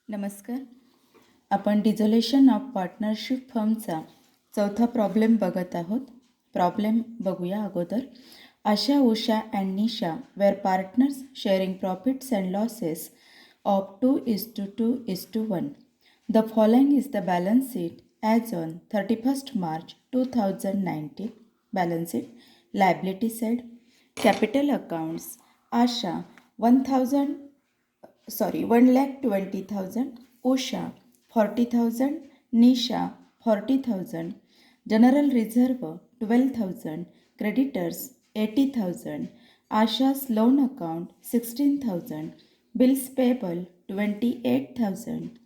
नमस्कार. आपण dissolution of partnership फर्मचा चौथा प्रॉब्लेम बघत आहोत. प्रॉब्लेम बघूया अगोदर. Asha, Usha and Nisha were partners sharing profits and losses of 2:2:1. The following is the balance sheet as on 31st March 2019. Balance sheet. Liability side. Capital accounts. Asha 1,20,000, Usha 40,000, Nisha 40,000, General Reserve 12,000, Creditors 80,000, Asha's loan account 16,000, Bills payable 28,000.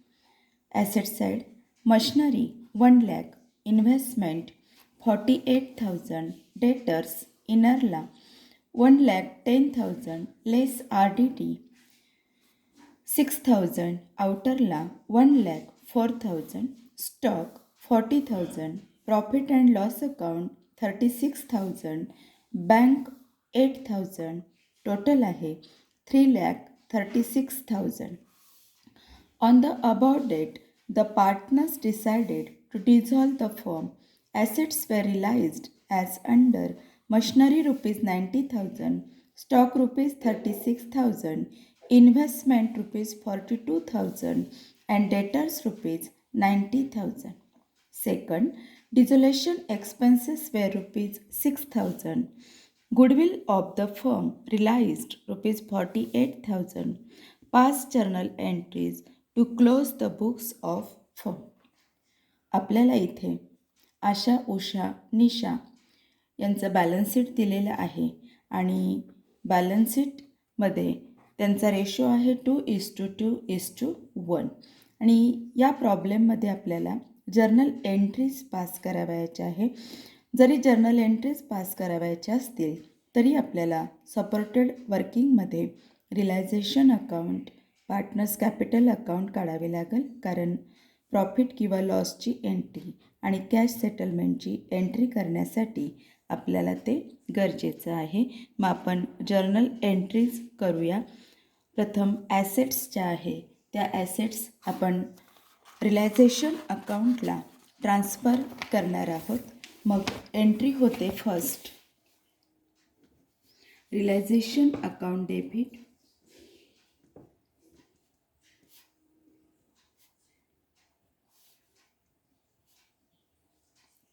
Asset side, machinery 1 lakh, investment 48,000, debtors Innerla 1,10,000 less RDD 6,000, outerला 1,04,000, stock 40,000, profit and loss account 36,000, bank 8,000, total आहे 3,36,000. On the above date, the partners decided to dissolve the firm. Assets were realized as under machinery rupees 90,000, stock rupees 36,000, investment rupees 42,000 and debtors rupees 90,000. Second, dissolution expenses were rupees 6,000. Goodwill of the firm realized rupees 48,000. Past journal entries to close the books of firm. आपल्याला इथे आशा, उषा, निशा यांचं balance sheet दिलेलं आहे आणि balance शीटमध्ये त्यांचा ratio आहे 2:2:1 आणि या प्रॉब्लेममध्ये आपल्याला जर्नल एंट्रीज पास करावयाच्या आहे. जरी जर्नल एंट्रीज पास करावयाच्या असतील तरी आपल्याला सपोर्टेड वर्किंगमध्ये realisation account, partners capital account काढावे लागेल, कारण प्रॉफिट किंवा लॉसची एंट्री आणि कॅश सेटलमेंटची एंट्री करण्यासाठी आपल्याला ते गरजेचं आहे. मग आपण जर्नल एंट्रीज करूया. प्रथम ॲसेट्स ज्या आहे त्या ॲसेट्स आपण रिलायझेशन अकाउंटला ट्रान्सफर करणार आहोत. मग एंट्री होते first realisation account debit,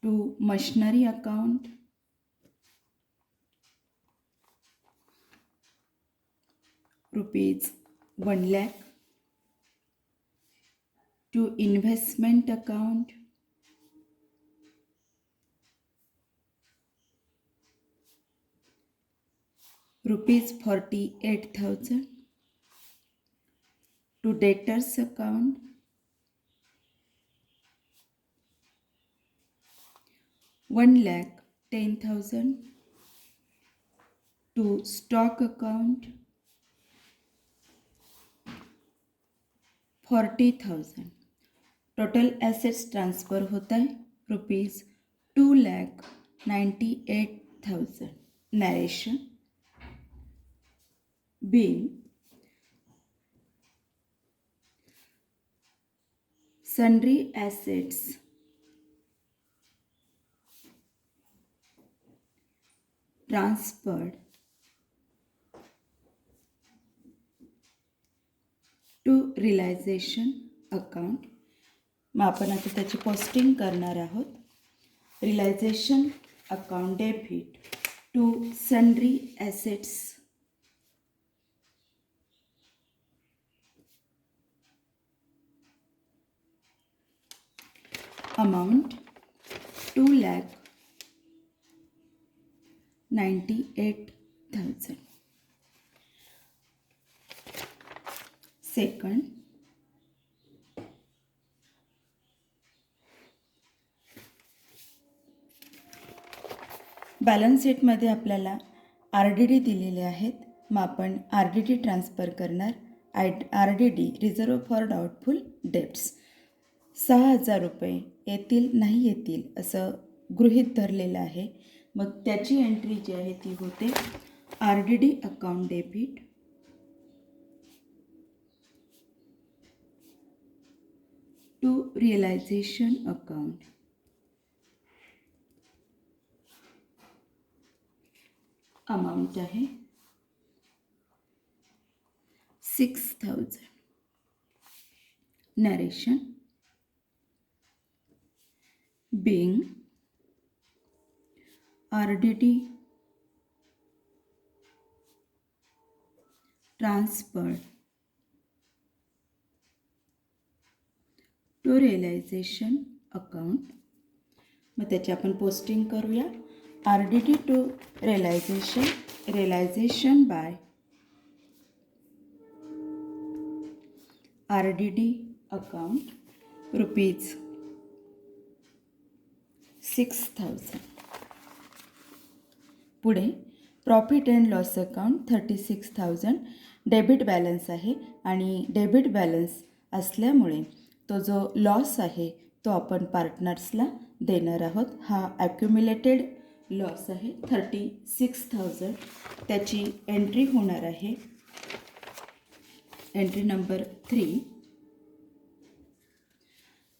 to machinery account, rupees 1 lakh, to investment account, rupees 48,000, to debtors account, 1,10,000, to stock account 40,000. Total assets transfer होत आहे rupees 2,98,000. Narration. being sundry assets transferred to realization account. मग आपण आता त्याची posting करणार आहोत. Realisation account debit to sundry assets amount 2,98,000. Second, balance शीटमध्ये आपल्याला RDD दिलेले आहेत. मग आपण RDD ट्रान्सफर करणार. RDD reserve for doubtful debts 6,000 रुपये येतील नाही येतील असं गृहीत धरलेलं आहे. मग त्याची एंट्री जी आहे ती होते RDD account debit to realisation account. Amount आहे 6,000. Narration being RDD transferred to realization account. मग त्याची आपण पोस्टिंग करूया. RDD to realisation by RDD account rupees 6,000. पुढे profit and loss account 36,000. Debit balance आहे आणि डेबिट बॅलन्स असल्यामुळे तो जो लॉस आहे तो आपण पार्टनर्सला देणार आहोत. हा ॲक्युम्युलेटेड लॉस आहे 36,000. त्याची एंट्री होणार आहे entry number 3.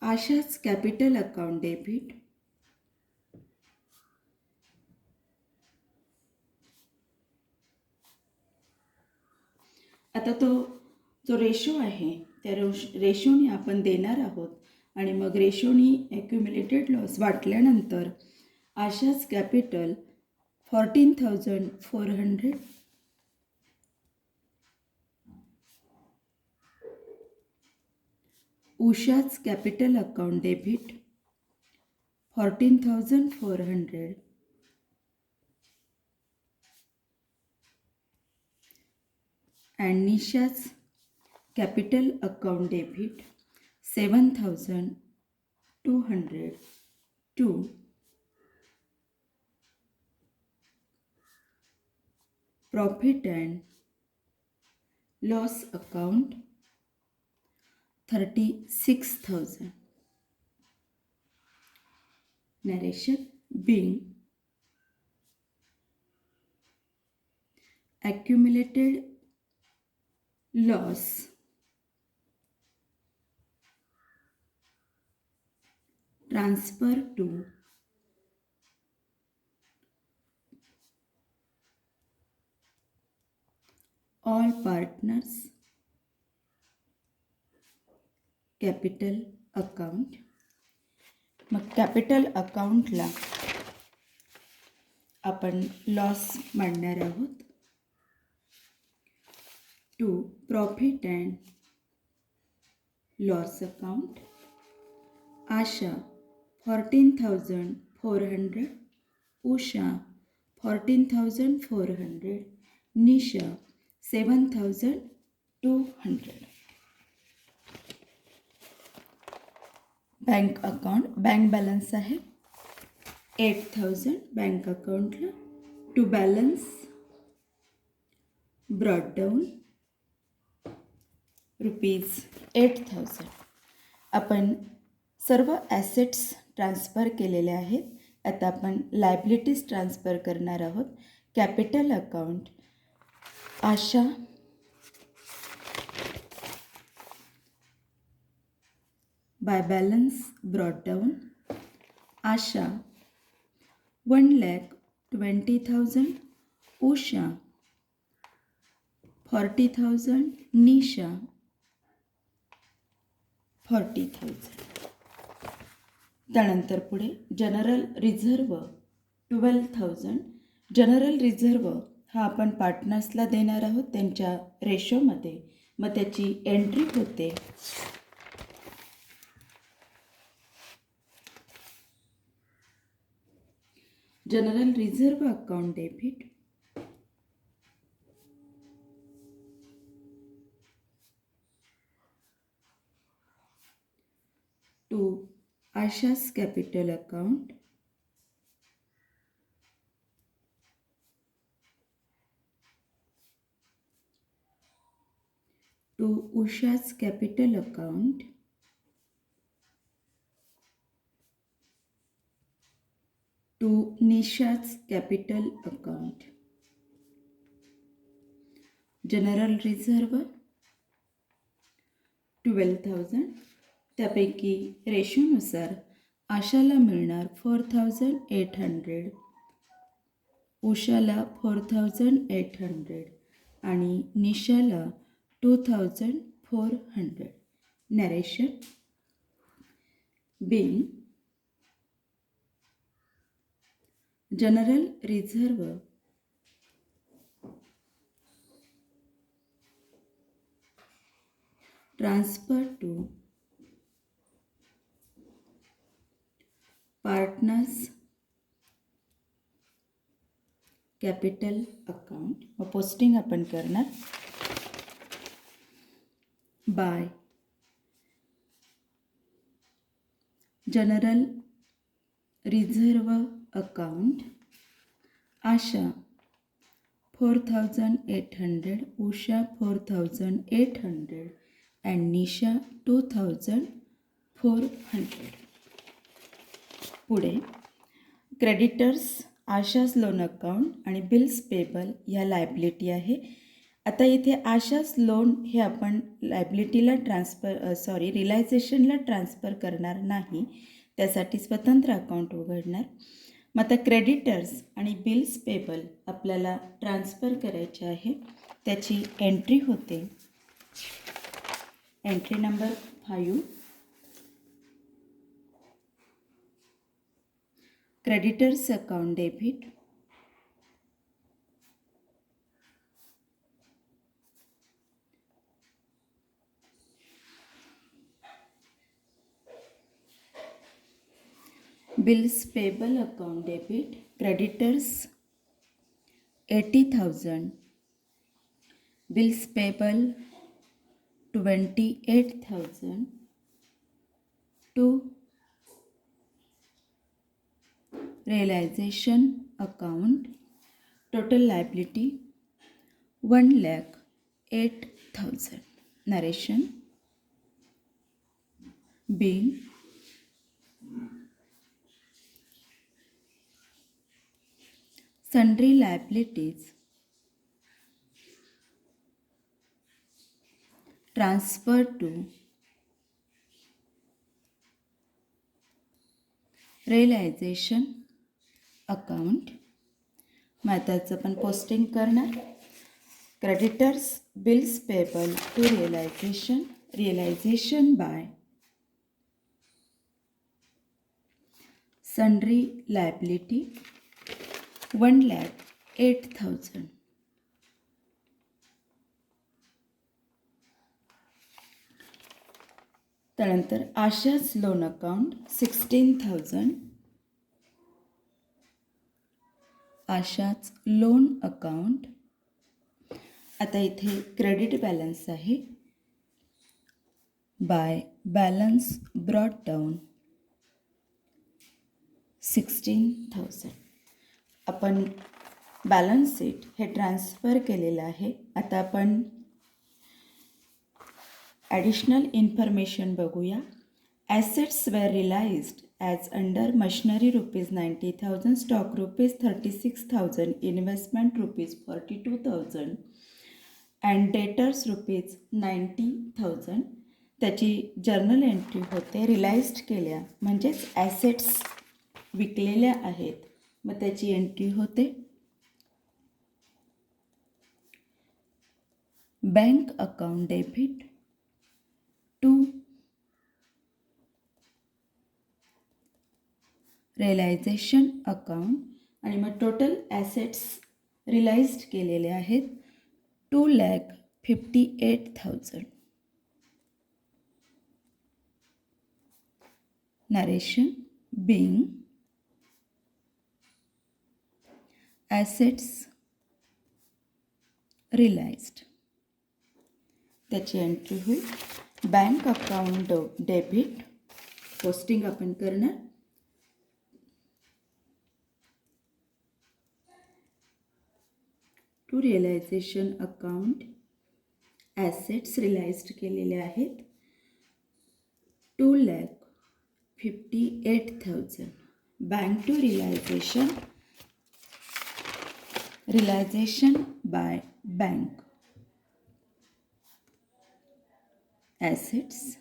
Asha's capital account debit आता तो जो रेशो आहे त्या रेशोनी आपण देणार आहोत आणि मग रेशोनी ॲक्युम्युलेटेड लॉस वाटल्यानंतर Asha's capital 14,400 Usha's capital account debit 14,400 and Nisha's capital account debit 7,200 to profit and loss account 36,000. Narration being accumulated loss transfer to all partners capital account. मग कॅपिटल अकाउंटला आपण लॉस मांडणार आहोत. To profit and loss account Asha 14,400 Usha 14,400 Nisha 7,200. Bank account bank balance आहे 8,000. Bank अकाउंटला to balance brought down rupees 8,000. आपण सर्व assets transfer केलेले आहेत. आता आपण लायबिलिटीज ट्रान्सफर करणार आहोत. Capital account Asha by balance brought down Asha 1,20,000 Usha 40,000 Nisha 40,000. त्यानंतर पुढे जनरल रिझर्व 12,000. जनरल रिझर्व हा आपण पार्टनर्सला देणार आहोत त्यांच्या रेशोमध्ये. मग त्याची एंट्री होते general reserve account debit to Asha's capital account to Usha's capital account to Nisha's capital account. General reserve 12,000 त्यापैकी रेशोनुसार आशाला मिळणार 4800, उषाला 4800 आणि निशाला 2400. नरेशन. बिल general reserve transfer to partners capital account. व पोस्टिंग आपण करणार by general reserve account Asha 4800, Usha 4800 and Nisha 2400. पुढे क्रेडिटर्स आशास लोन अकाउंट आणि बिल्स पेबल ह्या लायबिलिटी आहे. आता इथे आशास लोन हे आपण लायबिलिटीला रिलायझेशनला ट्रान्सफर करणार नाही, त्यासाठी स्वतंत्र अकाउंट उघडणार. मग आता क्रेडिटर्स आणि बिल्स पेबल आपल्याला ट्रान्सफर करायचे आहे. त्याची एंट्री होते entry number 5. Creditors account debit, bills payable account debit. Creditors 80,000, bills payable 28,000 to realisation account. Total liability 1,08,000. Narration. बिल sundry liabilities transfer to realization account. मग त्याचं पण पोस्टिंग करणार. Creditors bills payable to realisation by sundry liability 1,08,000. त्यानंतर Asha's loan account 16,000. आशाच loan account. आता इथे credit balance आहे बाय बॅलन्स ब्रॉट डाऊन 16,000. आपण बॅलन्स शीट हे ट्रान्सफर केलेलं आहे. आता आपण ॲडिशनल इन्फॉर्मेशन बघूया. Assets were realised as under machinery ₹90,000, stock ₹36,000, investment ₹42,000 and debtors ₹90,000. त्याची जर्नल एंट्री होते रिलाइज्ड केल्या म्हणजेच ॲसेट्स विकलेल्या आहेत, मग त्याची एंट्री होते bank account debit to realisation account. आणि मग टोटल ॲसेट्स रिलाइज्ड केलेले आहेत 2,58,000. नरेशन. Being assets realised. त्याची एंट्री होईल बँक अकाउंट डेबिट. पोस्टिंग आपण करणार to realisation account. Assets realised केलेले आहेत 2,58,000. Bank to realisation by bank. Assets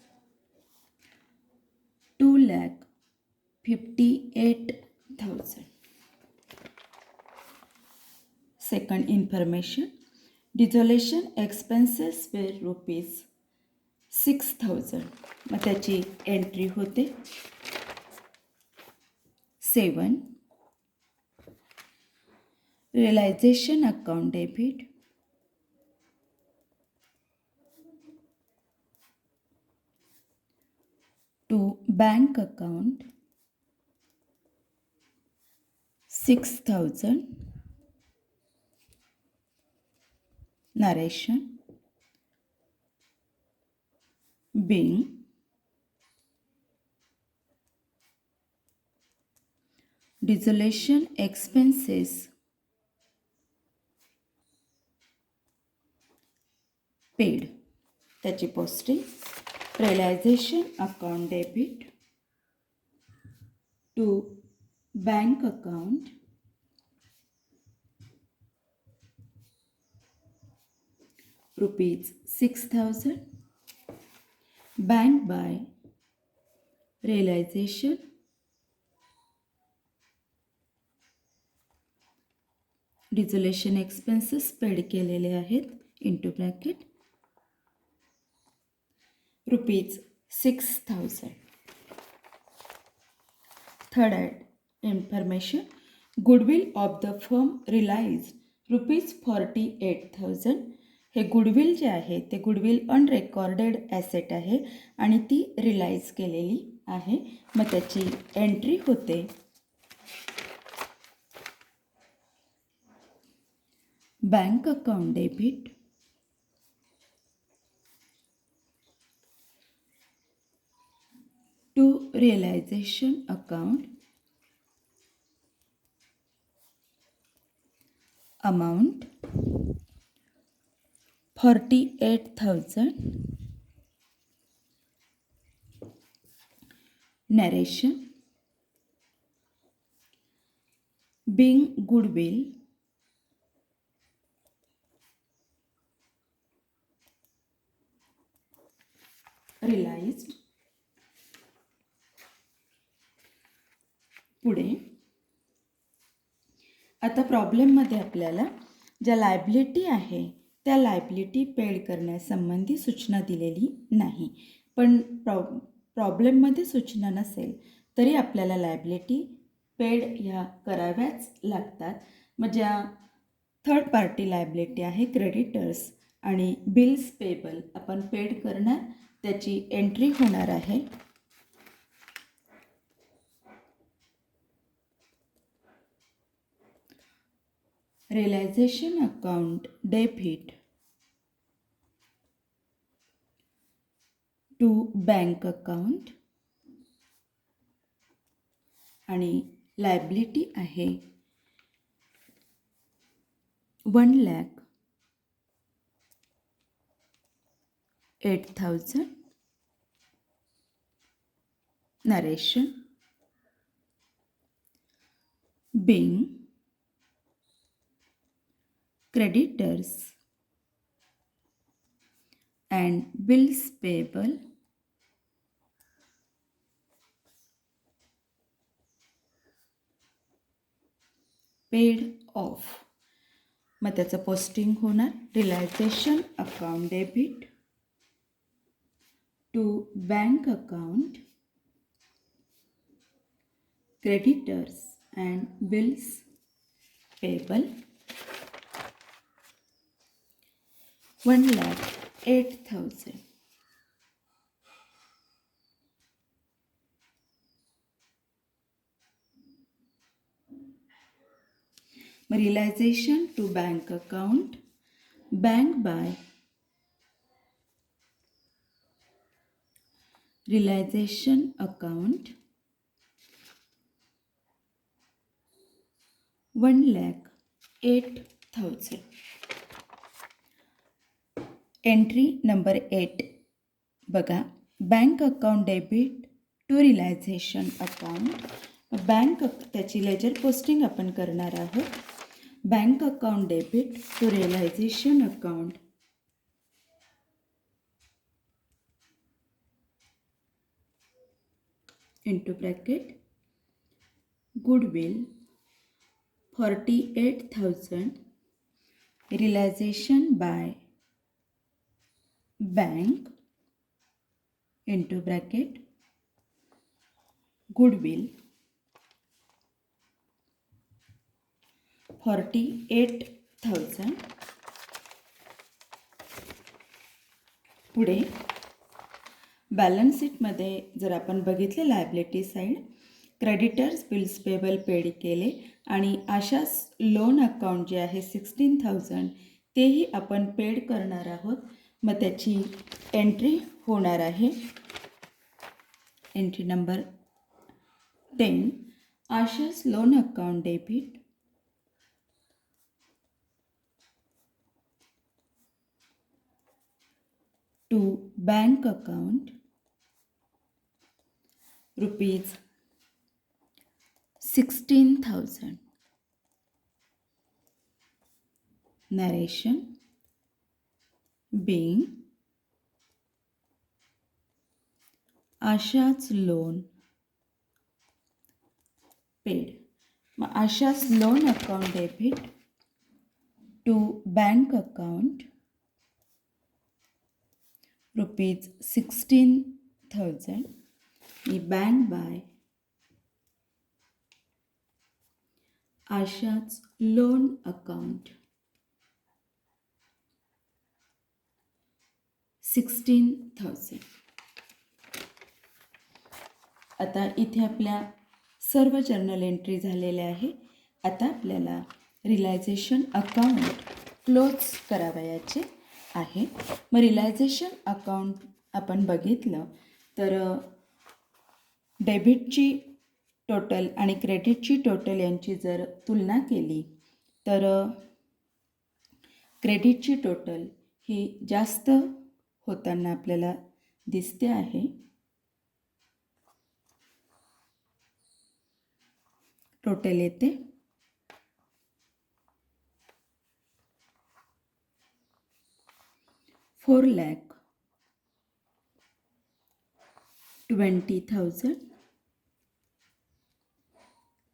1,58,000. Second information, dissolution expenses were rupees 6,000. मग त्याची एंट्री होते 7. Realization account debit to bank account 6,000. Narration being dissolution expenses paid. त्याची posting realization account debit to bank account rupees 6,000. Bank by realization dissolution expenses paid केलेले आहेत into bracket rupees 6,000. Third information, goodwill of the firm realized rupees 48,000. हे goodwill जे आहे ते goodwill अनरेकॉर्डेड asset आहे आणि ती रिलाइज केलेली आहे. मग त्याची एंट्री होते bank account debit to realization account amount 48,000. Narration being goodwill realized. पुढे आता प्रॉब्लेममध्ये आपल्याला ज्या लायबिलिटी आहे त्या लायबिलिटी पेड करण्यासंबंधी सूचना दिलेली नाही. पण प्रॉब्लेममध्ये सूचना नसेल तरी आपल्याला लायबिलिटी पेड ह्या कराव्याच लागतात. मग ज्या थर्ड पार्टी लायबिलिटी आहे क्रेडिटर्स आणि बिल्स पेबल आपण पेड करणार त्याची एंट्री होणार आहे realization account debit to bank account आणि लायबिलिटी आहे 1,08,000. Narration being creditors and bills payable paid off. मग त्याचं पोस्टिंग होणार realisation account debit to bank account creditors and bills payable 1,08,000. Realization to bank account, bank by realization account 1,08,000. Entry number 8 बघा, bank account debit to realisation account. Bank त्याची ledger posting आपण करणार आहोत. Bank account debit to realisation account into bracket goodwill 48,000 realization by bank into bracket goodwill 48,000. पुढे balance शीटमध्ये जर आपण बघितले liability side creditors bills payable paid केले आणि अशाच लोन अकाउंट जे आहे 16,000 तेही आपण पेड करणार आहोत. मग त्याची एंट्री होणार आहे entry number 10 Asha's loan account debit to bank account rupees 16,000. Narration being Asha's loan paid. Asha's loan account debit to bank account rupees 16,000 banked by Asha's loan account 16,000. आता इथे आपल्या सर्व जर्नल एंट्री झालेल्या आहे. आता आपल्याला रिलायझेशन अकाउंट क्लोज करावयाचे आहे. मग रिलायझेशन अकाउंट आपण बघितलं तर डेबिटची टोटल आणि क्रेडिटची टोटल यांची जर तुलना केली तर क्रेडिटची टोटल ही जास्त होताना आपल्याला दिसते आहे. टोटल येते 4,20,000.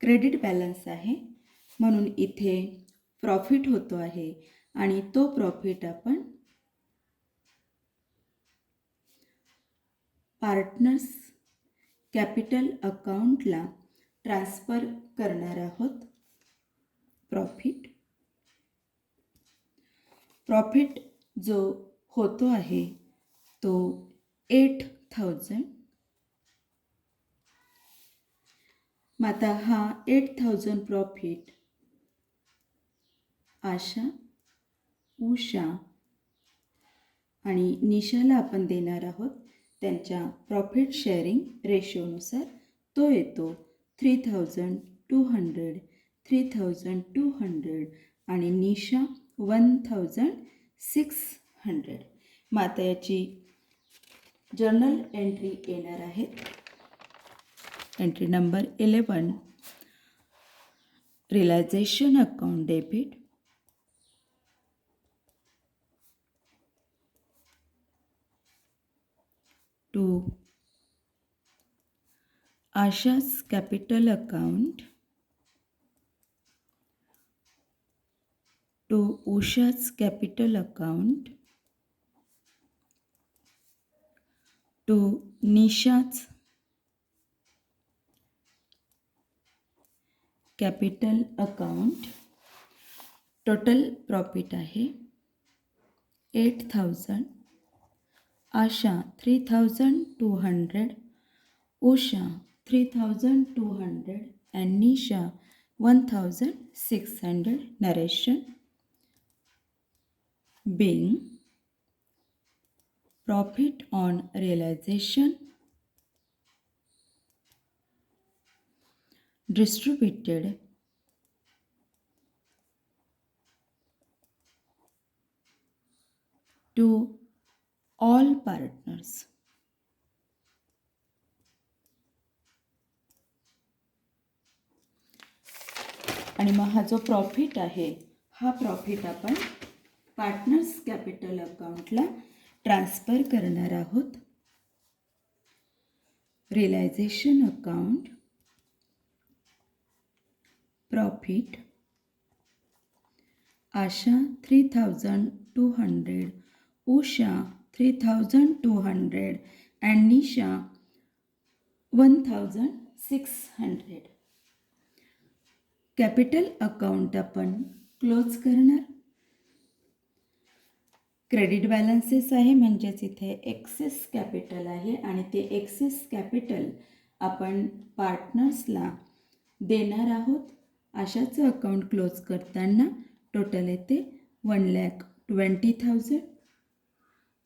क्रेडिट बॅलन्स आहे म्हणून इथे प्रॉफिट होतो आहे आणि तो प्रॉफिट आपण पार्टनर्स कॅपिटल अकाउंटला ट्रान्सफर करणार आहोत. प्रॉफिट जो होतो आहे तो 8,000. मग आता हा 8,000 प्रॉफिट आशा, उषा आणि निशाला आपण देणार आहोत. त्यांच्या प्रॉफिट शेअरिंग रेशोनुसार तो येतो 3,200, 3,200 आणि निशा 1,600. मग आता याची जर्नल एंट्री येणार आहे. Entry number 11 realisation account debit to Asha's capital account to Usha's capital account to Nisha's capital account. Total profit आहे 8,000. आशा 3,200, Usha 3,200 and Nisha 1,600. Narration being profit on realization distributed to all partners. आणि मग हा जो profit आहे हा profit आपण partners capital अकाउंटला transfer करणार आहोत. realization account, profit, Asha 3,200, Usha 3,200 and Nisha 1,600. Capital account आपण क्लोज करणार. क्रेडिट बॅलन्सेस आहे म्हणजेच इथे एक्सेस कॅपिटल आहे आणि ते एक्सेस कॅपिटल आपण पार्टनर्सला देणार आहोत. अशाचं अकाउंट क्लोज करताना टोटल येते 1,20,000,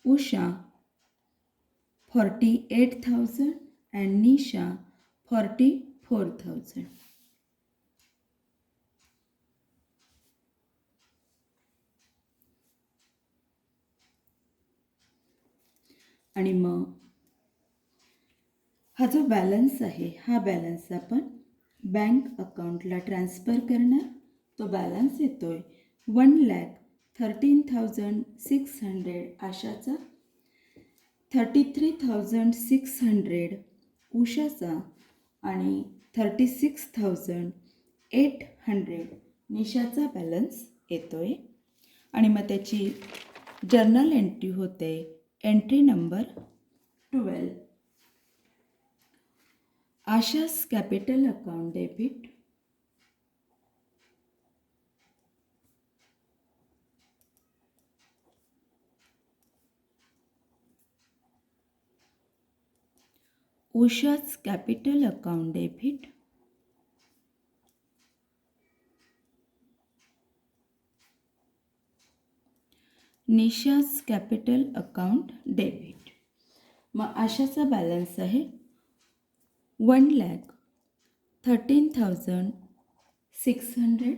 उषा 48,000 and Nisha 44,000. आणि मग हा जो बॅलन्स आहे हा बॅलन्स आपण बँक अकाउंटला ट्रान्सफर करणार. तो बॅलन्स येतोय 1,13,600 आशाचा, 33,600 उषाचा आणि 36,800 निशाचा बॅलन्स येतोय. आणि मग त्याची जर्नल एंट्री होते entry number 12. Asha's capital account debit, Usha's capital account debit, Nisha's capital account debit. मग आशाचा बॅलन्स आहे 1,13,600,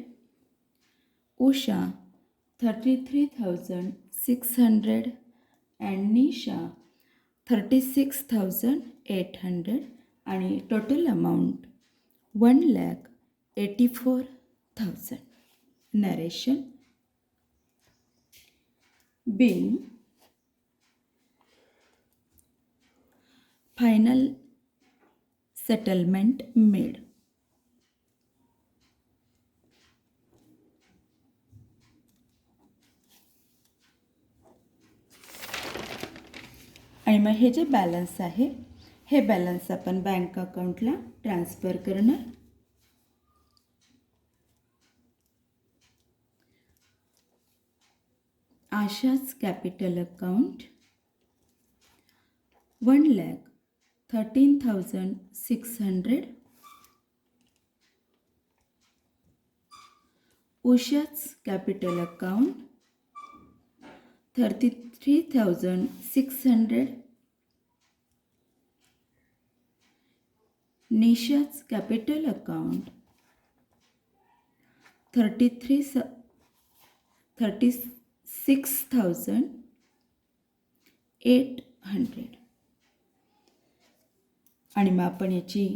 उषा 33,600 and निशा 36,800 आणि total amount 1,84,000. Narration being final settlement made. आणि मग हे जे बॅलन्स आहे हे बॅलन्स आपण बँक अकाउंटला ट्रान्सफर करणार. Asha's capital account 1,13,600, Usha's capital account 33,600, Nisha's capital account 36,800. आणि मग आपण याची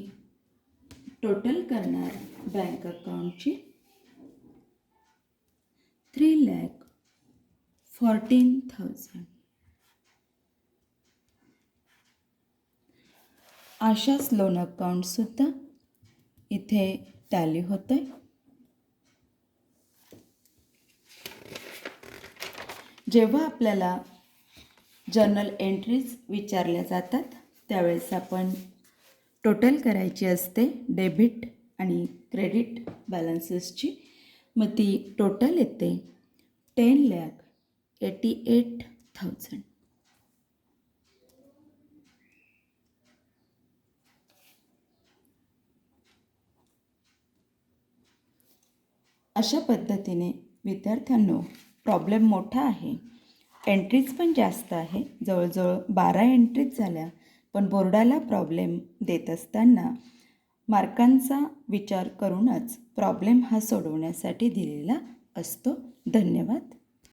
टोटल करणार बँक अकाउंटची 3,14,000. आशा's लोन अकाउंटसुद्धा इथे टॅली होतं आहे. जेव्हा आपल्याला जर्नल एंट्रीज विचारल्या जातात त्यावेळेस आपण टोटल करायची असते डेबिट आणि क्रेडिट बॅलन्सेसची. मग ती टोटल येते 10,88,000. अशा पद्धतीने विद्यार्थ्यांनो प्रॉब्लेम मोठा आहे, एंट्रीज पण जास्त आहे, जवळजवळ 12 एंट्रीज झाल्या. पण बोर्डाला प्रॉब्लेम देत असताना मार्कांचा विचार करूनच प्रॉब्लेम हा सोडवण्यासाठी दिलेला असतो. धन्यवाद.